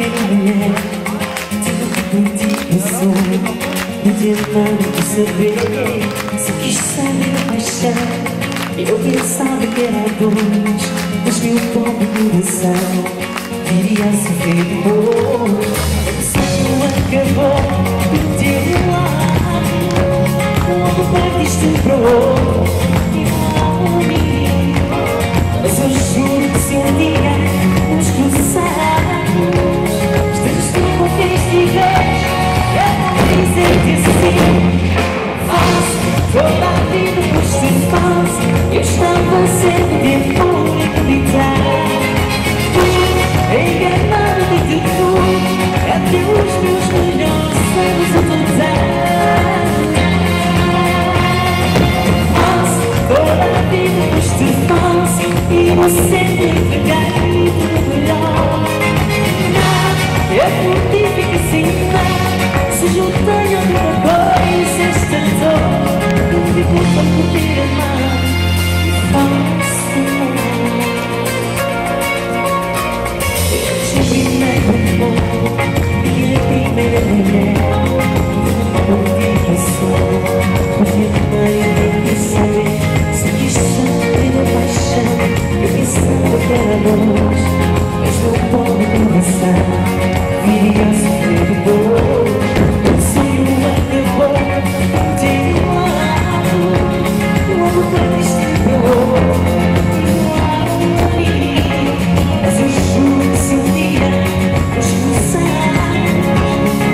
mulher, tudo de som, não tinha nada que saber. Só quis saber a paixão, eu pensava que era dois, mas meu pobre coração viria a sofrer de amor. O sonho acabou, perdeu o ar, logo partiste para o outro, e não a mim. Mas eu juro que se um dia nos cruzarmos, estejas tu com quem estiveres, eu vou dizer-te sim. Faço toda a vida por te faço, eu estava sempre por acreditar. Tu enganado de tudo, até os meus melhores sonhos a tocar. Faço toda a vida por te faço, e vou sempre entregar o melhor. Nada, eu por ti fico sem nada, se eu tenho alguma coisa, esta dor, não me culpa por ter amado, faço amor. Eu primeiro amor, e a primeira mulher, não tive só, porque também quis saber, se quis saber a paixão, eu pensava que era nós, mas meu pobre coração viria a sofrer de dor. O sonho acabou, de um lado, logo partiste para o outro, e não há mim. Mas eu juro que se um dia nos cruzarmos,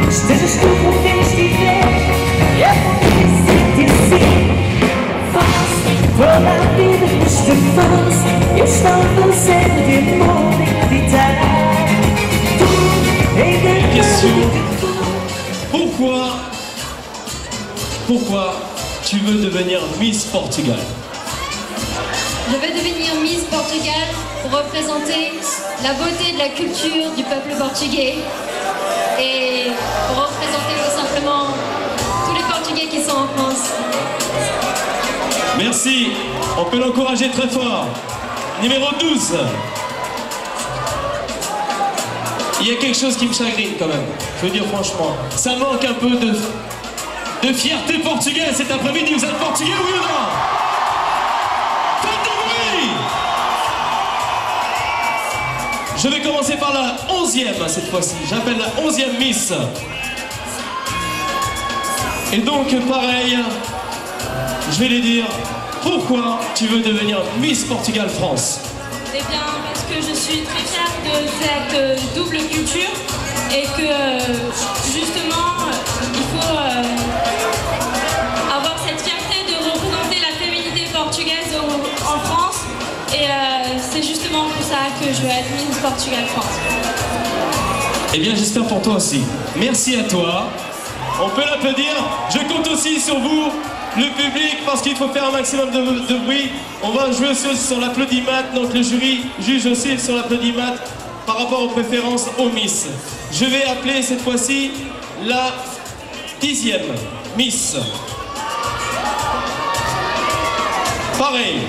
estejas tu com quem estiver, eu vou dizer-te assim. Faço toda a vida por te faço, eu estava sempre de amor a acreditar. Pourquoi tu veux devenir Miss Portugal? Je veux devenir Miss Portugal pour représenter la beauté de la culture du peuple portugais et pour représenter tout simplement tous les Portugais qui sont en France. Merci, on peut l'encourager très fort. Numéro 12. Il y a quelque chose qui me chagrine quand même, je veux dire franchement. Ça manque un peu de fierté portugaise cet après-midi. Vous êtes portugais, oui ou non? Faites du bruit! Je vais commencer par la 11e cette fois-ci. J'appelle la 11e Miss. Et donc pareil, je vais lui dire, pourquoi tu veux devenir Miss Portugal France? Eh bien, parce que je suis très fière de cette double culture et que justement, il faut avoir cette fierté de représenter la féminité portugaise en France. Et c'est justement pour ça que je veux être Miss Portugal France. Eh bien, j'espère pour toi aussi. Merci à toi. On peut l'applaudir. Je compte aussi sur vous, le public, parce qu'il faut faire un maximum de bruit. On va jouer aussi sur l'applaudimètre, donc le jury juge aussi sur l'applaudimètre par rapport aux préférences aux Miss. Je vais appeler cette fois-ci la 10e Miss. Pareil,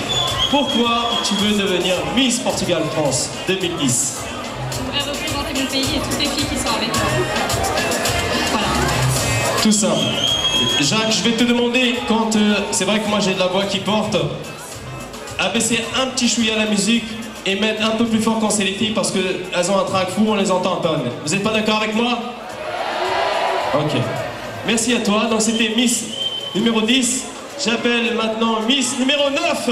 pourquoi tu veux devenir Miss Portugal France 2010? Je voudrais représenter mon pays et toutes les filles qui sont avec moi. Voilà. Tout simple. Jacques, je vais te demander, quand c'est vrai que moi j'ai de la voix qui porte, abaisser un petit chouïa la musique et mettre un peu plus fort quand c'est les filles parce qu'elles ont un trac fou, on les entend un peu. Vous n'êtes pas d'accord avec moi? Ok. Merci à toi. Donc c'était Miss numéro 10. J'appelle maintenant Miss numéro 9.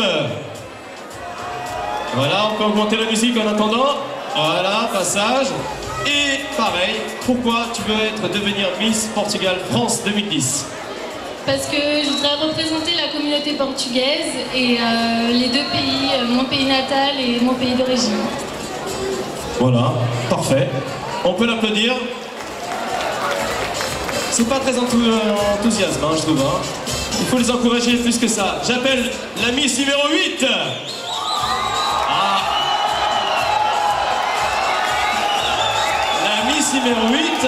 Voilà, on peut augmenter la musique en attendant. Voilà, passage. Et pareil, pourquoi tu veux devenir Miss Portugal France 2010? Parce que je voudrais représenter la communauté portugaise et les deux pays, mon pays natal et mon pays d'origine. Voilà, parfait. On peut l'applaudir. C'est pas très enthousiasme, hein, je trouve. Hein. Il faut les encourager plus que ça. J'appelle la Miss numéro 8. Ah. La Miss numéro 8.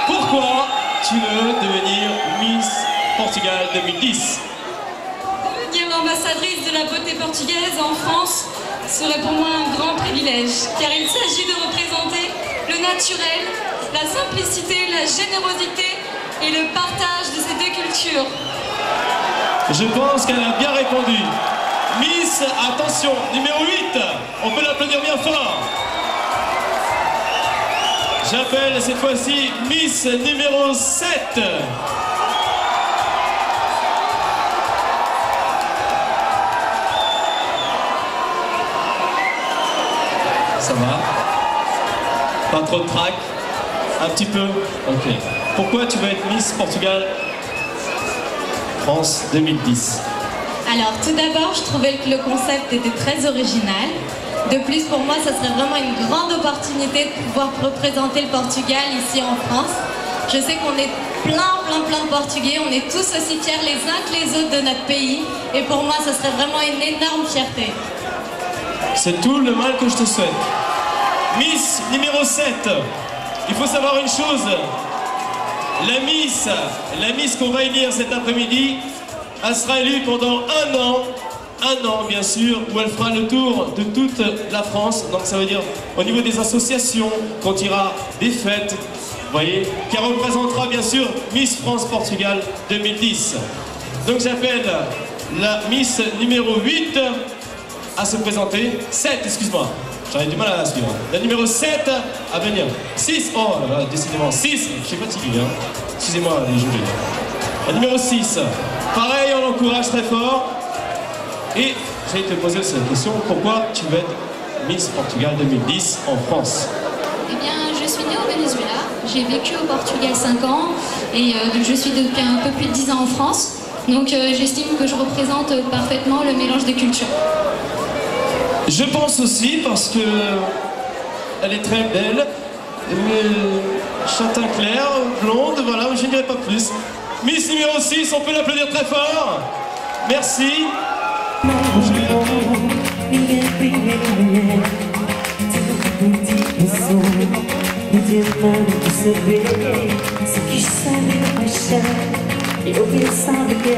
Pourquoi tu veux devenir Miss Portugal 2010? Devenir ambassadrice de la beauté portugaise en France serait pour moi un grand privilège, car il s'agit de représenter le naturel, la simplicité, la générosité et le partage de ces deux cultures. Je pense qu'elle a bien répondu. Miss, attention, numéro 8, on peut l'applaudir bien fort. J'appelle cette fois-ci Miss numéro 7. Ça va? Pas trop de trac? Un petit peu? Ok. Pourquoi tu veux être Miss Portugal France 2010? Alors, tout d'abord, je trouvais que le concept était très original. De plus, pour moi, ça serait vraiment une grande opportunité de pouvoir représenter le Portugal ici en France. Je sais qu'on est plein de Portugais, on est tous aussi fiers les uns que les autres de notre pays. Et pour moi, ça serait vraiment une énorme fierté. C'est tout le mal que je te souhaite. Miss numéro 7, il faut savoir une chose. La Miss qu'on va élire cet après-midi, elle sera élue pendant un an bien sûr, où elle fera le tour de toute la France. Donc ça veut dire au niveau des associations, quand il y aura des fêtes, vous voyez, qui représentera bien sûr Miss France Portugal 2010. Donc j'appelle la Miss numéro 8 à se présenter. 7, excuse-moi, j'avais du mal à la suivre. La numéro 7 à venir. 6, oh là là, décidément, 6, je suis fatigué, hein. Excusez-moi les jurés. La numéro 6, pareil, on l'encourage très fort. Et j'ai te poser aussi la question, pourquoi tu veux être Miss Portugal 2010 en France? Eh bien, je suis née au Venezuela, j'ai vécu au Portugal 5 ans et je suis depuis un peu plus de 10 ans en France. Donc j'estime que je représente parfaitement le mélange des cultures. Je pense aussi parce que elle est très belle, châtain clair, blonde, voilà, je ne dirais pas plus. Miss numéro 6, on peut l'applaudir très fort. Merci. Eu pensava que